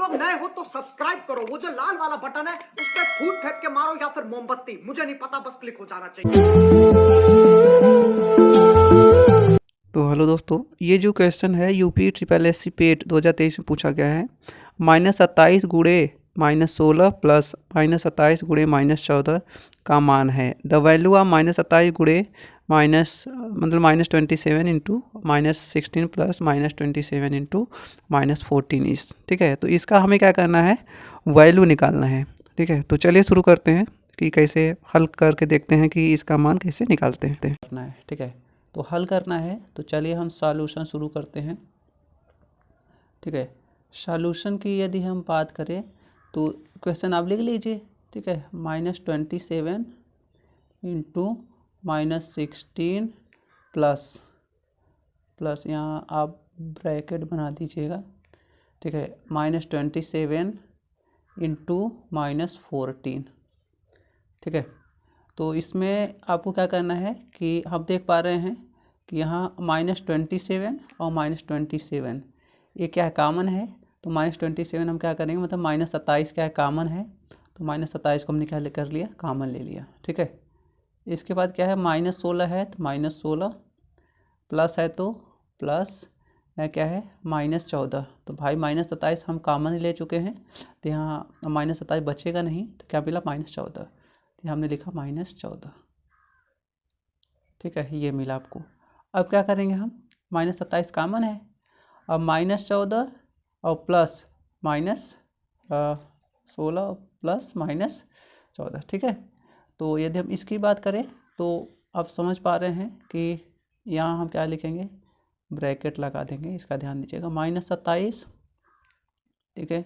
लोग नए हो तो सब्सक्राइब करो, वो जो लाल वाला बटन है उस पर फूट फेंक के मारो या फिर मोमबत्ती, मुझे नहीं पता, बस क्लिक हो जाना चाहिए। तो हेलो दोस्तों, ये जो क्वेश्चन है यूपी ट्रिपल एस सी पेट 2023 में पूछा गया है। -27 गुणे -16 प्लस -27 गुणे -14 का मान है। द वैल्यू ऑफ -27 गुणे -27 इंटू -16 प्लस -27 इंटू -14 इस, ठीक है। तो इसका हमें क्या करना है, वैल्यू निकालना है, ठीक है। तो चलिए शुरू करते हैं कि कैसे हल करके देखते हैं कि इसका मान कैसे निकालते हैं करना है, ठीक है। तो हल करना है तो चलिए हम सॉल्यूशन शुरू करते हैं, ठीक है। सॉल्यूशन की यदि हम बात करें तो क्वेश्चन आप लिख लीजिए, ठीक है। -27 इंटू -16 प्लस यहाँ आप ब्रैकेट बना दीजिएगा, ठीक है। -27 इंटू -14, ठीक है। तो इसमें आपको क्या करना है कि हम देख पा रहे हैं कि यहाँ -27 और -27 ये क्या है, कामन है। तो -27 हम क्या करेंगे, मतलब -27 क्या है, कामन है। तो -27 को हमने क्या कर लिया, कामन ले लिया, ठीक है। इसके बाद क्या है, -16 है तो -16 प्लस है तो प्लस क्या है -14। तो भाई -27 हम कामन ही ले चुके हैं, तो यहाँ -27 बचेगा नहीं, तो क्या मिला -14। तो हमने लिखा -14, ठीक है, ये मिला आपको। अब क्या करेंगे हम, -27 कामन है, अब -14 और प्लस -16 प्लस -14, ठीक है। तो यदि हम इसकी बात करें तो आप समझ पा रहे हैं कि यहाँ हम क्या लिखेंगे, ब्रैकेट लगा देंगे, इसका ध्यान दीजिएगा। -27, ठीक है,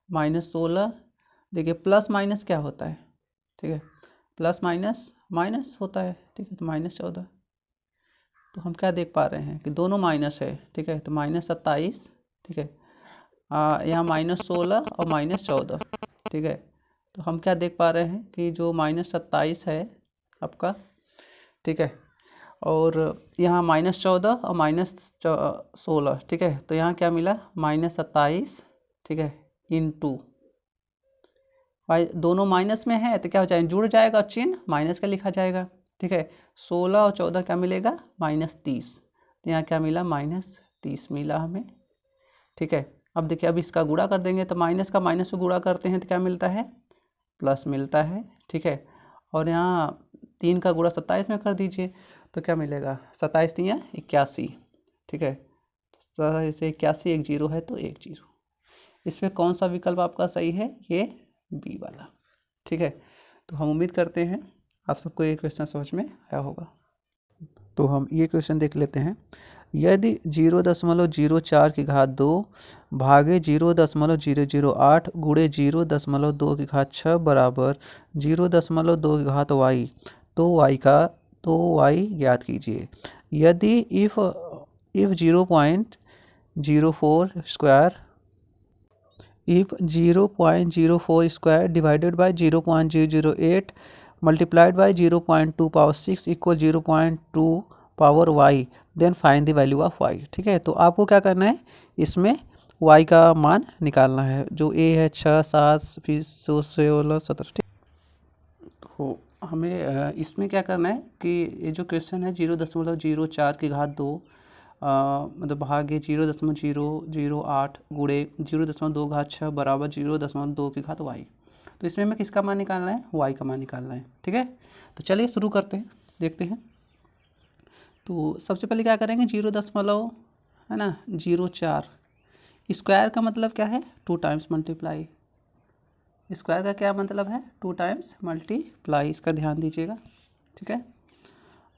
-16, देखिए प्लस माइनस क्या होता है, ठीक है, प्लस माइनस माइनस होता है, ठीक है। तो -14, तो हम क्या देख पा रहे हैं कि दोनों माइनस है, ठीक है। तो -27, ठीक है, यहाँ -16 और -14, ठीक है। तो हम क्या देख पा रहे हैं कि जो -27 है आपका, ठीक है, और यहाँ -14 और -16, ठीक है। तो यहाँ क्या मिला, -27, ठीक है, इंटू भाई दोनों माइनस में है तो क्या हो जाएगा, जुड़ जाएगा, चिन्ह माइनस का लिखा जाएगा, ठीक है। 16 और 14 क्या मिलेगा, -30। तो यहाँ क्या मिला, -30 मिला हमें, ठीक है। अब देखिए, अब इसका गुणा कर देंगे तो माइनस का माइनस से गुणा करते हैं तो क्या मिलता है, प्लस मिलता है, ठीक है। और यहाँ 3 का गुणा 27 में कर दीजिए तो क्या मिलेगा, 27 3 81, ठीक है। 27 से 81 एक जीरो है तो 1 जीरो। इसमें कौन सा विकल्प आपका सही है, ये बी वाला, ठीक है। तो हम उम्मीद करते हैं आप सबको ये क्वेश्चन समझ में आया होगा। तो हम ये क्वेश्चन देख लेते हैं। यदि 0.04 की घात 2 भागे 0.008 गुणे 0.2 की घात 6 बराबर 0.2 की घात y, तो y ज्ञात कीजिए। यदि if 0.04 square if 0.04 square divided by 0.008 multiplied by 0.2 power 6 equal 0.2 power y, then find the value of y, ठीक है। तो आपको क्या करना है, इसमें y का मान निकालना है, जो a है 6 7 फिर 16 17, ठीक। तो हमें इसमें क्या करना है कि ये जो क्वेश्चन है 0.04 की घात 2 मतलब भाग्य 0.008 गुणे 0.2 घात 6 बराबर 0.2 की घात y। तो इसमें हमें किसका मान निकालना है, y का मान निकालना है, ठीक है। तो चलिए शुरू करते हैं, देखते हैं। तो सबसे पहले क्या करेंगे, 0.04 स्क्वायर का मतलब क्या है, 2 टाइम्स मल्टीप्लाई। स्क्वायर का क्या मतलब है, 2 टाइम्स मल्टीप्लाई, इसका ध्यान दीजिएगा, ठीक है।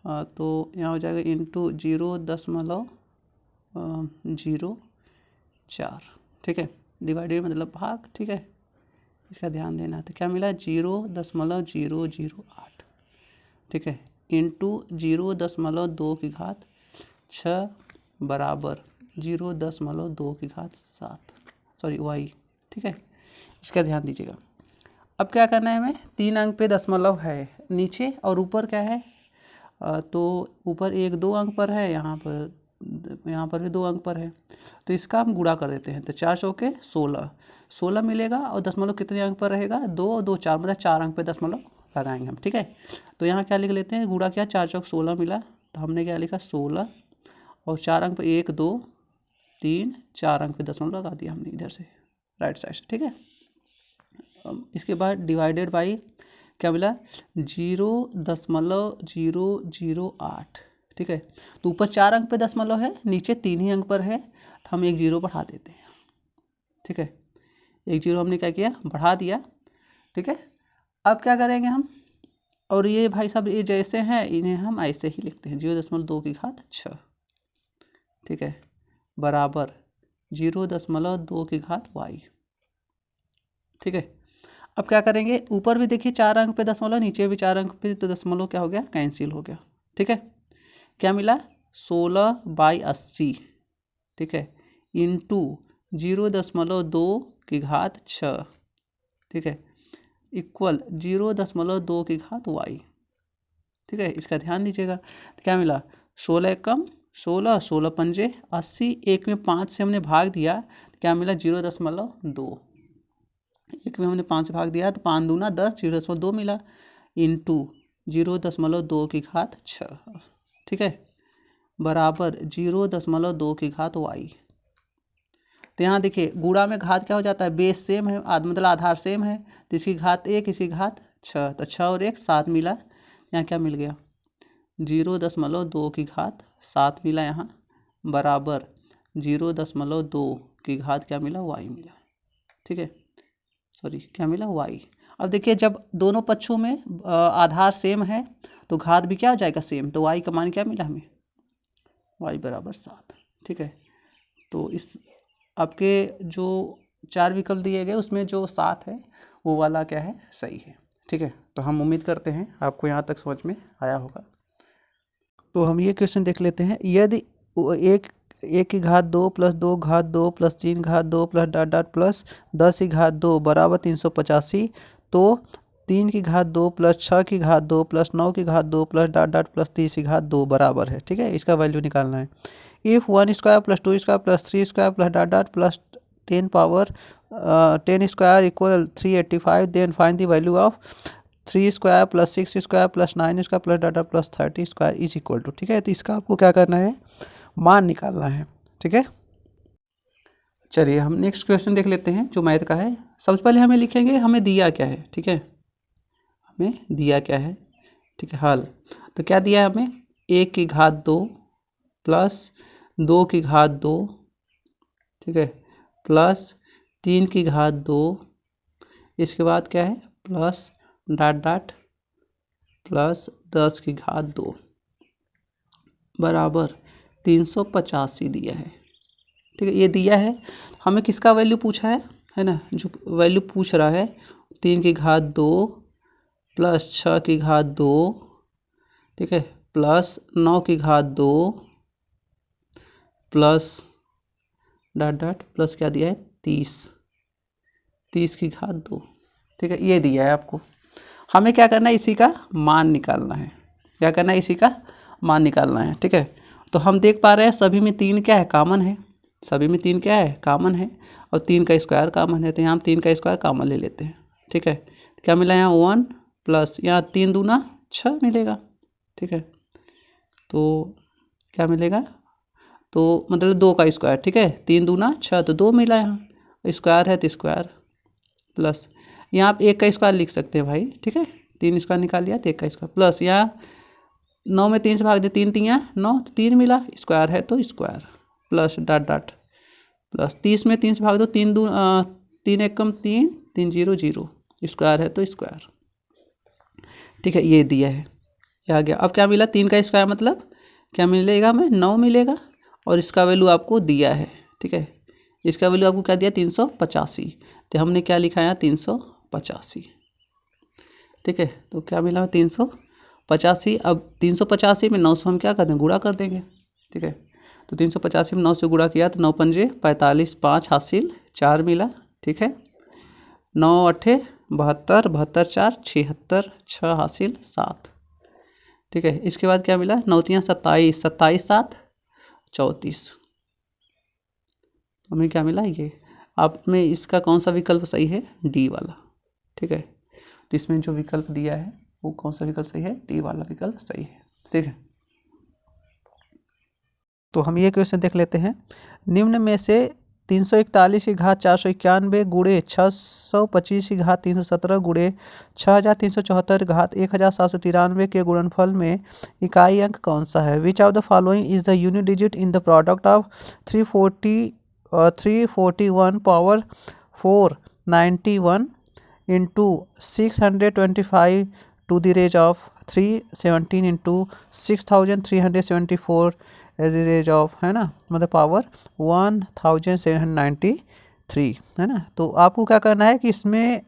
तो यहाँ हो जाएगा इंटू 0.04, ठीक है, डिवाइडेड मतलब भाग, ठीक है, इसका ध्यान देना। तो क्या मिला, 0.008, ठीक है, इंटू 0.2 की घात 6 बराबर 0.2 की घात 7, सॉरी y, ठीक है, इसका ध्यान दीजिएगा। अब क्या करना है हमें, 3 अंक पे दशमलव है नीचे और ऊपर क्या है, तो ऊपर 1 2 अंक पर है, यहाँ पर यहाँ पर भी 2 अंक पर है, तो इसका हम गुणा कर देते हैं। तो 4 चौके 16, 16 मिलेगा और दशमलव कितने अंक पर रहेगा, 2 2 4, मतलब 4 अंक पे दशमलव लगाएंगे हम, ठीक है। तो यहाँ क्या लिख लेते हैं, गुणा किया 4 चौक 16 मिला, तो हमने क्या लिखा 16 और 4 अंक पे 1 2 3 4 अंक पे दशमलव लगा दिया हमने इधर से राइट साइड से, ठीक है। इसके बाद डिवाइडेड बाई क्या मिला 0.008, ठीक है। तो ऊपर 4 अंक पे दशमलव है, नीचे 3 ही अंक पर है, तो हम एक 0 बढ़ा देते हैं, ठीक है। एक 0 हमने क्या किया, बढ़ा दिया, ठीक है। अब क्या करेंगे हम, और ये भाई साहब ये जैसे हैं इन्हें हम ऐसे ही लिखते हैं 0.2 की घात 6, ठीक है, बराबर 0.2 की घात y, ठीक है। अब क्या करेंगे, ऊपर भी देखिए 4 अंक पे दशमलव, नीचे भी 4 अंक पे, तो दशमलव क्या हो गया, कैंसिल हो गया, ठीक है। क्या मिला 16/80, ठीक है, इंटू 0.2 की घात 6, ठीक है, इक्वल 0.2 की घात y, ठीक है। इसका ध्यान दीजिएगा, तो क्या मिला 16 एकम 16, 16 पंजे 80, एक में 5 से हमने भाग दिया, तो क्या मिला 0.2, एक में हमने 5 से भाग दिया तो 5 दूना 10, 0.2 मिला, इंटू 0.2 की घात 6, ठीक है, बराबर 0.2 की घात y। तो यहाँ देखिए गुणा में घात क्या हो जाता है, बेस सेम है, मतलब आधार सेम है, तो इसकी घात 1 इसकी घात 6, तो 6 और 1 7 मिला, यहाँ क्या मिल गया 0.2 की घात 7 मिला, यहाँ बराबर 0.2 की घात क्या मिला y मिला, ठीक है, सॉरी क्या मिला y। अब देखिए जब दोनों पक्षों में आधार सेम है तो घात भी क्या हो जाएगा सेम, तो y का मान क्या मिला हमें, y बराबर 7, ठीक है। तो इस आपके जो 4 विकल्प दिए गए उसमें जो 7 है वो वाला क्या है, सही है, ठीक है। तो हम उम्मीद करते हैं आपको यहाँ तक समझ में आया होगा। तो हम ये क्वेश्चन देख लेते हैं, यदि 1 की घात 2 प्लस 2 घात 2 प्लस 3 घात 2 प्लस डॉट डॉट प्लस 10 की घात 2 बराबर 385, तो 3 की घात 2 प्लस 6 की घात 2 प्लस 9 की घात 2 प्लस डॉट डॉट प्लस 30 की घात 2 बराबर है, ठीक है। इसका वैल्यू निकालना है। If 1 square plus 2 square plus 3 square plus dot dot plus 10 power 10 square equal 385, then find the value of 3 square plus 6 square plus 9 square plus dot dot plus 30 square is equal to, ठीक है। तो इसका आपको क्या करना है, मान निकालना है, ठीक है। चलिए हम नेक्स्ट क्वेश्चन देख लेते हैं जो मैथ का है। सबसे पहले हमें लिखेंगे हमें दिया क्या है, ठीक है, हमें दिया क्या है, ठीक है, हल। तो क्या दिया है हमें, 1 की घात 2 प्लस 2 की घात 2, ठीक है, प्लस 3 की घात 2, इसके बाद क्या है प्लस डॉट डॉट प्लस 10 की घात 2 बराबर 385 दिया है, ठीक है। ये दिया है, हमें किसका वैल्यू पूछा है ना, जो वैल्यू पूछ रहा है 3 की घात 2 प्लस 6 की घात 2, ठीक है, प्लस 9 की घात 2 प्लस डॉट डॉट प्लस क्या दिया है 30 की घात 2, ठीक है, ये दिया है आपको। हमें क्या करना है, इसी का मान निकालना है, क्या करना है, इसी का मान निकालना है, ठीक है। तो हम देख पा रहे हैं सभी में 3 क्या है, कामन है, सभी में 3 क्या है, कामन है, और 3 का स्क्वायर कामन है, तो यहाँ हम 3 का स्क्वायर कामन ले लेते हैं, ठीक है। क्या मिला यहाँ 1 प्लस यहाँ 3 दूना 6 मिलेगा, ठीक है। तो क्या मिलेगा, तो मतलब 2 का स्क्वायर, ठीक है, 3 दूना 6 तो 2 मिला, यहाँ स्क्वायर है तो स्क्वायर प्लस यहाँ आप 1 का स्क्वायर लिख सकते हैं भाई, ठीक है, 3 स्क्वायर निकाल लिया तो 1 का स्क्वायर प्लस यहाँ 9 में 3 से भाग दे 3 3 9 तो 3 मिला, स्क्वायर है तो square plus dot dot plus 30 में 3 से भाग दो 3 एक कम 3 3 0 0, स्क्वायर है तो स्क्वायर, ठीक है, ये दिया है, ये आ गया। अब क्या मिला, 3 का स्क्वायर मतलब क्या मिलेगा हमें 9 मिलेगा, और इसका वैल्यू आपको दिया है, ठीक है, इसका वैल्यू आपको क्या दिया 385, तो हमने क्या लिखा है 385, ठीक है। तो क्या मिला 385, अब 385 में 900 हम क्या कर देंगे, गुणा कर देंगे, ठीक है। तो 385 में 9 से गुणा किया तो 9 पंजे 45, 5 हासिल 4 मिला, ठीक है, 9 अट्ठे 72, 72 4 76, 6 हासिल 7, ठीक है। इसके बाद क्या मिला 9 3 27, 27 7 34। तो हमें क्या मिला ये, आप में इसका कौन सा विकल्प सही है, डी वाला। ठीक है, तो इसमें जो विकल्प दिया है वो कौन सा विकल्प सही है, डी वाला विकल्प सही है। ठीक है, तो हम ये क्वेश्चन देख लेते हैं। निम्न में से 341 की घात 491 गुणे 625 की घात 317 गुणे 6374 घात 1793 के गुणनफल में इकाई अंक कौन सा है। Which of the following is the unit digit in the product of 341 power 491 into 625 to the raise of 317 into 6374 as the raise of, है ना, मतलब पावर 1793, है ना। तो आपको क्या करना है कि इसमें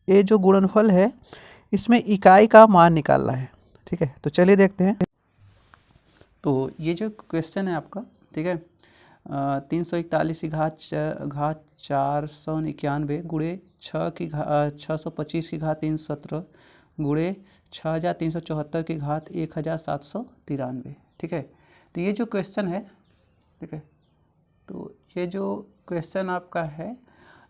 ये जो गुणनफल है इसमें इकाई का मान निकालना है। ठीक है, तो चलिए देखते हैं। तो ये जो क्वेश्चन है आपका, ठीक है, 341 की घात 491 गुणे 625 की घात 317 गुणे 6374 की घात 1793। ठीक है, तो ये जो क्वेश्चन है, ठीक है, तो ये जो क्वेश्चन आपका है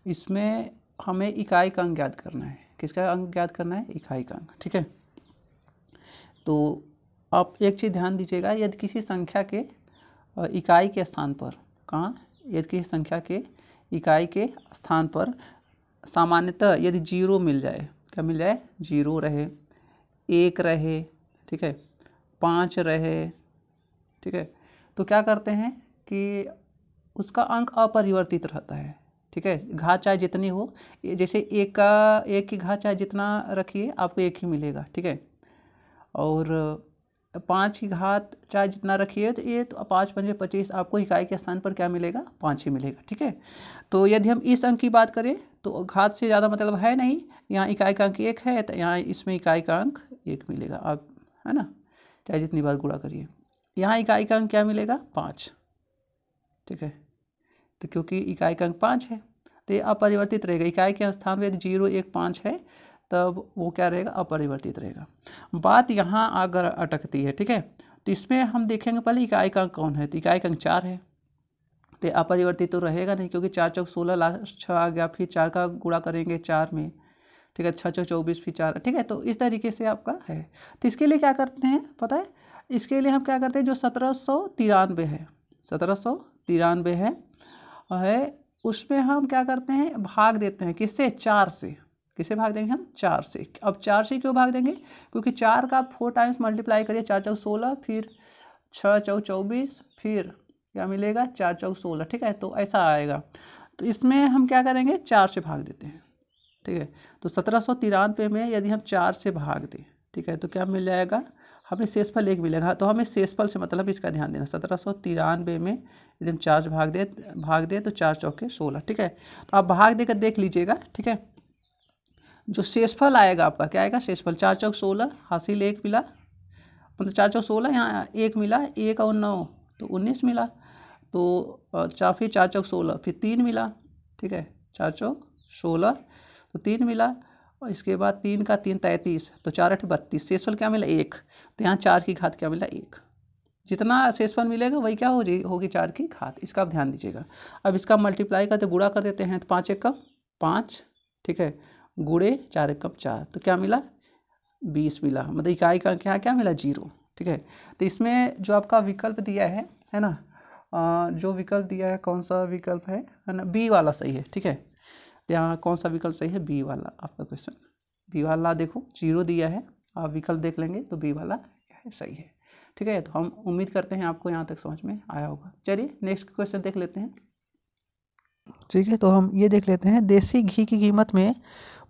इसमें हमें इकाई का अंक ज्ञात करना है। किसका अंक ज्ञात करना है, इकाई का अंक। ठीक है, तो आप एक चीज़ ध्यान दीजिएगा, यदि किसी संख्या के इकाई के स्थान पर, कहाँ, यदि किसी संख्या के इकाई के स्थान पर सामान्यतः यदि 0 मिल जाए, क्या मिल जाए, 0 रहे, 1 रहे, ठीक है, 5 रहे, ठीक है, तो क्या करते हैं कि उसका अंक अपरिवर्तित रहता है। ठीक है, घात चाहे जितनी हो, जैसे 1 की घात चाहे जितना रखिए आपको 1 ही मिलेगा। ठीक है, और 5 की घात चाहे जितना रखिए तो ये तो 5 पंजे 25, आपको इकाई के स्थान पर क्या मिलेगा, 5 ही मिलेगा। ठीक है, तो यदि हम इस अंक की बात करें तो घात से ज़्यादा मतलब है नहीं, यहाँ इकाई का अंक 1 है तो यहाँ इसमें इकाई का अंक 1 मिलेगा, आप, है ना, चाहे जितनी बार गुणा करिए। यहाँ इकाई का अंक क्या मिलेगा, 5। ठीक है, तो क्योंकि इकाई का अंक 5 है तो ये अपरिवर्तित रहेगा। इकाई के स्थान पर यदि 0, 1, 5 है तब वो क्या रहेगा, अपरिवर्तित रहेगा। बात यहाँ अगर अटकती है। ठीक है, तो इसमें हम देखेंगे पहले इकाई का अंक कौन है, तो इकाई का अंक 4 है, तो अपरिवर्तित तो रहेगा नहीं, क्योंकि 4 चौक 16, लास्ट 6 आ गया, फिर 4 का गुणा करेंगे 4 में, ठीक है, 6 चौक 24, फिर 4। ठीक है, तो इस तरीके से आपका है। तो इसके लिए क्या करते हैं पता है, इसके लिए हम क्या करते हैं, जो 1793 है, 1793 है उसमें हम क्या करते हैं, भाग देते हैं, किससे, 4 से। किसे भाग देंगे हम, 4 से। अब 4 से क्यों भाग देंगे, क्योंकि 4 का 4 टाइम्स मल्टीप्लाई करिए, 4 चौक 16, फिर 6 चौक 24, फिर क्या मिलेगा, 4 चौक 16। ठीक है, तो ऐसा आएगा। तो इसमें हम क्या करेंगे, 4 से भाग देते हैं। ठीक है, तो 1793 में यदि हम 4 से भाग दें, ठीक है, तो क्या मिल जाएगा, हमें शेषफल 1 मिलेगा। तो हमें शेषफल से मतलब इसका ध्यान देना, 1793 में यदि हम 4 से भाग दे तो 4 चौके 16। ठीक है, तो आप भाग देकर देख लीजिएगा। ठीक है, जो शेषफल आएगा आपका क्या आएगा, शेषफल 4 चौक 16, हासिल 1 मिला, मतलब 4 चौक 16, यहाँ 1 मिला, 1 और 9 तो 19 मिला, तो फिर 4 चौक 16, फिर 3 मिला। ठीक है, 4 चौक 16 तो 3 मिला, और इसके बाद 3 का 3 33, तो 4 8 32, शेषफल क्या मिला, 1। तो यहाँ 4 की घात क्या मिला, 1। जितना शेषफल मिलेगा वही क्या होगी 4 की घात, इसका आप ध्यान दीजिएगा। अब इसका मल्टीप्लाई करते गुणा कर देते हैं, तो 5 1 5, ठीक है, गुणे 4 1 4, तो क्या मिला, 20 मिला, मतलब इकाई का क्या मिला, 0। ठीक है, तो इसमें जो आपका विकल्प दिया है ना, जो विकल्प दिया है, कौन सा विकल्प है ना, बी वाला सही है। ठीक है, तो यहाँ कौन सा विकल्प सही है, बी वाला। आपका क्वेश्चन बी वाला, देखो 0 दिया है, आप विकल्प देख लेंगे तो बी वाला है, सही है। ठीक है, तो हम उम्मीद करते हैं आपको यहाँ तक समझ में आया होगा। चलिए नेक्स्ट क्वेश्चन देख लेते हैं। ठीक है, तो हम ये देख लेते हैं, देसी घी की कीमत में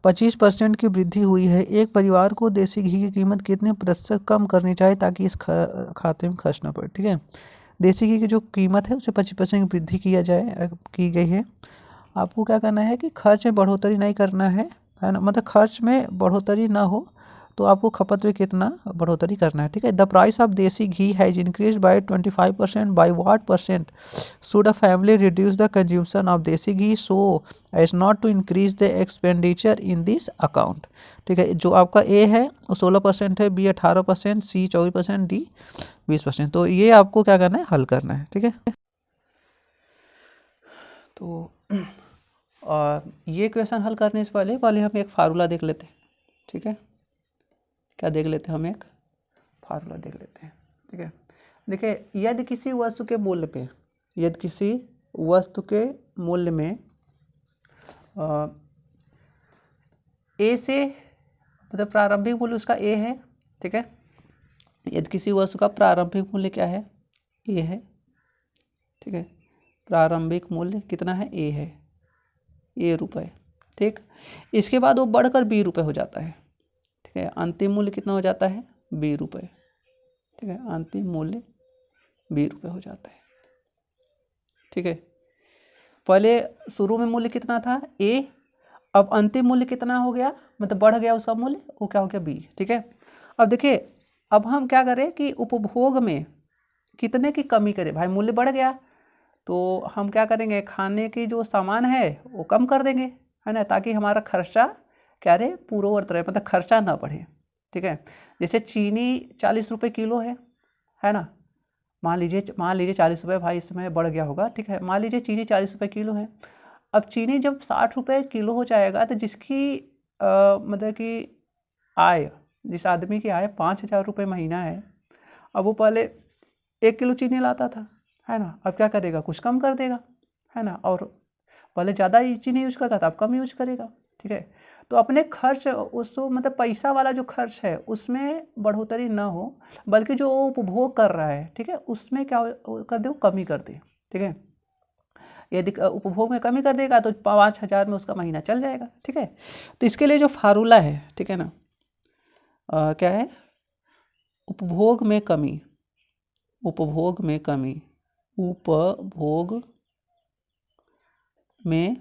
25% की वृद्धि हुई है। एक परिवार को देसी घी की कीमत कितने प्रतिशत कम करनी चाहिए ताकि इस खाते में खर्च न पड़े। ठीक है, देसी घी की जो कीमत है उसे 25% की वृद्धि की गई है। आपको क्या करना है कि खर्च में बढ़ोतरी नहीं करना है ना, मतलब खर्च में बढ़ोतरी ना हो तो आपको खपत में कितना बढ़ोतरी करना है, ठीक है। The price of desi ghee has increase by 25%, by what percent should a family reduce the consumption of desi ghee so as not to increase the expenditure in this account, ठीक है। जो आपका ए है वो 16% है, बी 18%, सी 24%, डी 20%। तो ये आपको क्या करना है, हल करना है, ठीक है। तो ये क्वेश्चन हल करने से पहले हम एक फार्मूला देख लेते हैं, ठीक है। क्या देख लेते हैं, हम एक फार्मूला देख लेते हैं, ठीक है। देखिए, यदि किसी वस्तु के मूल्य पे, यदि किसी वस्तु के मूल्य में ए से मतलब प्रारंभिक मूल्य उसका ए है, ठीक है। यदि किसी वस्तु का प्रारंभिक मूल्य क्या है, ए है, ठीक है। प्रारंभिक मूल्य कितना है, ए है, ए रुपये, ठीक। इसके बाद वो बढ़कर बी रुपये हो जाता है, ठीक है। अंतिम मूल्य कितना हो जाता है, बी रुपये, ठीक है। अंतिम मूल्य बी रुपये हो जाता है, ठीक है। पहले शुरू में मूल्य कितना था, ए, अब अंतिम मूल्य कितना हो गया, मतलब बढ़ गया उसका मूल्य, वो क्या हो गया, बी, ठीक है। अब देखिए, अब हम क्या करें कि उपभोग में कितने की कमी करें, भाई मूल्य बढ़ गया तो हम क्या करेंगे, खाने की जो सामान है वो कम कर देंगे, है ना, ताकि हमारा खर्चा क्या रहे, पूर्ववत रहे, मतलब खर्चा ना बढ़े, ठीक है। जैसे चीनी 40 रुपये किलो है ना, मान लीजिए 40 रुपये, भाई इस समय बढ़ गया होगा, ठीक है। मान लीजिए चीनी 40 रुपये किलो है। अब चीनी जब 60 रुपये किलो हो जाएगा तो जिसकी मतलब कि आय, जिस आदमी की आय 5,000 रुपये महीना है, अब वो पहले 1 किलो चीनी लाता था, है ना, अब क्या करेगा, कुछ कम कर देगा, है ना। और पहले ज़्यादा चीनी यूज करता था, अब कम यूज करेगा, ठीक है। तो अपने खर्च उसको, मतलब पैसा वाला जो खर्च है उसमें बढ़ोतरी ना हो, बल्कि जो उपभोग कर रहा है, ठीक है, उसमें क्या कर दे, वो कमी कर दे, ठीक है। यदि उपभोग में कमी कर देगा तो 5,000 में उसका महीना चल जाएगा, ठीक है। तो इसके लिए जो फार्मूला है, ठीक है ना, क्या है, उपभोग में कमी, उपभोग में कमी, उपभोग में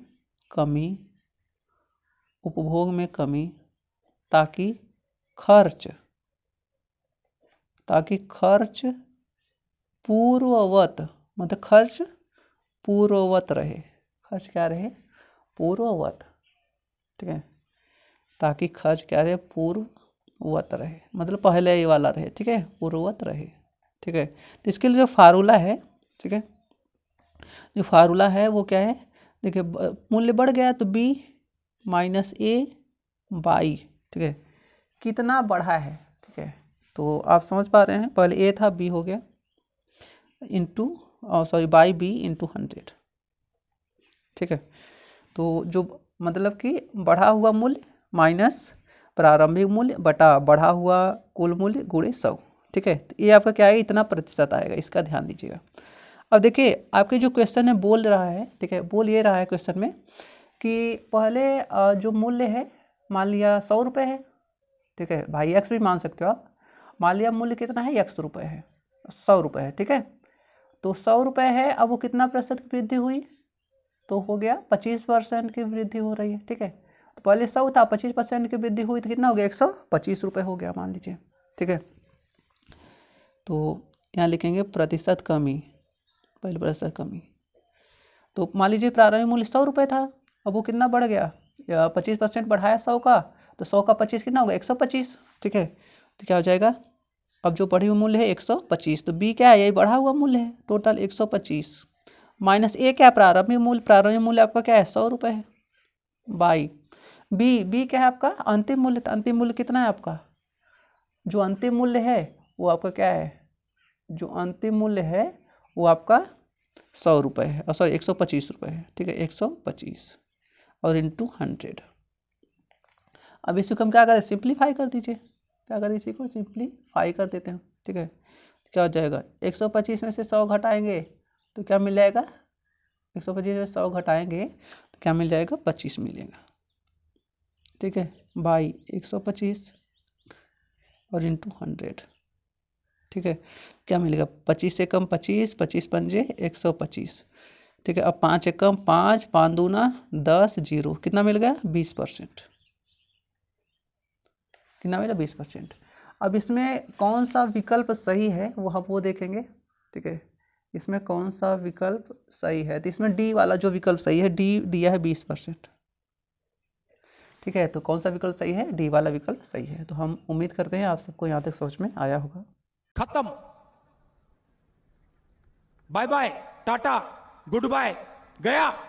कमी, उपभोग में कमी, ताकि खर्च पूर्ववत, मतलब खर्च पूर्ववत रहे, खर्च क्या रहे, पूर्ववत, ठीक है। ताकि खर्च क्या रहे, पूर्ववत रहे, मतलब पहले ही वाला रहे, ठीक है, पूर्ववत रहे, ठीक है। तो इसके लिए जो फार्मूला है, ठीक है, जो फार्मूला है वो क्या है, देखिए, मूल्य बढ़ गया तो बी माइनस ए बाई, ठीक है, कितना बढ़ा है, ठीक है। तो आप समझ पा रहे हैं, पहले ए था, बी हो गया, into sorry by b into 100, ठीक है। तो जो मतलब कि बढ़ा हुआ मूल्य माइनस प्रारंभिक मूल्य बटा बढ़ा हुआ कुल मूल्य गुणे 100, ठीक है। तो ये आपका क्या है, इतना प्रतिशत आएगा, इसका ध्यान दीजिएगा। अब देखिए, आपके जो क्वेश्चन है बोल रहा है, ठीक है, बोल ये रहा है क्वेश्चन में कि पहले जो मूल्य है, मान लिया 100 रुपये है, ठीक है, भाई एक्स भी मान सकते हो आप, मान लिया मूल्य कितना है, x रुपये है, 100 रुपये है, ठीक है। तो 100 रुपये है, अब वो कितना प्रतिशत की वृद्धि हुई, तो हो गया 25% की वृद्धि हो रही है, ठीक है। तो पहले 100 था, 25% की वृद्धि हुई तो कितना हो गया, 125 रुपये हो गया, मान लीजिए, ठीक है। तो यहाँ लिखेंगे प्रतिशत कमी, पहले प्रतिशत कमी। तो मान लीजिए प्रारंभिक मूल्य 100 रुपये था, अब वो कितना बढ़ गया, 25% बढ़ाया 100 का, तो 100 का 25 कितना होगा, 125, ठीक है। तो क्या हो जाएगा, अब जो बढ़ी हुई मूल्य है 125, तो बी क्या है, यही बढ़ा हुआ मूल्य है, टोटल 125, माइनस ए क्या है, प्रारंभिक मूल्य आपका क्या है, 100 रुपये है, बाई बी क्या है आपका अंतिम मूल्य, तो अंतिम मूल्य कितना है आपका, जो अंतिम मूल्य है वो आपका क्या है, जो अंतिम मूल्य है वो आपका 100 रुपये है, और सॉरी 125 रुपये है, ठीक है, 125 और इंटू 100। अब इसको हम क्या करें, सिंप्लीफाई कर दीजिए, क्या करें, इसी को सिंप्लीफाई कर देते हैं, ठीक है। क्या हो जाएगा, 125 में से 100 घटाएंगे तो क्या मिल जाएगा, 125 में 100 घटाएंगे तो क्या मिल जाएगा, 25 मिलेगा, ठीक है, बाई 125 और इंटू 100, ठीक है। क्या मिलेगा, 25 से कम 25, 25 पंजे 125, ठीक है। अब 5 एकम 5, 5 दूना 10, जीरो, कितना मिल गया, 20%, कितना मिला 20%। अब इसमें कौन सा विकल्प सही है वो हम वो देखेंगे, ठीक है। इसमें कौन सा विकल्प सही है, तो इसमें डी वाला जो विकल्प सही है, डी दिया है 20%, ठीक है। तो कौन सा विकल्प सही है, डी वाला विकल्प सही है। तो हम उम्मीद करते हैं आप सबको यहाँ तक समझ में आया होगा। खत्म, bye bye, tata, goodbye, गया।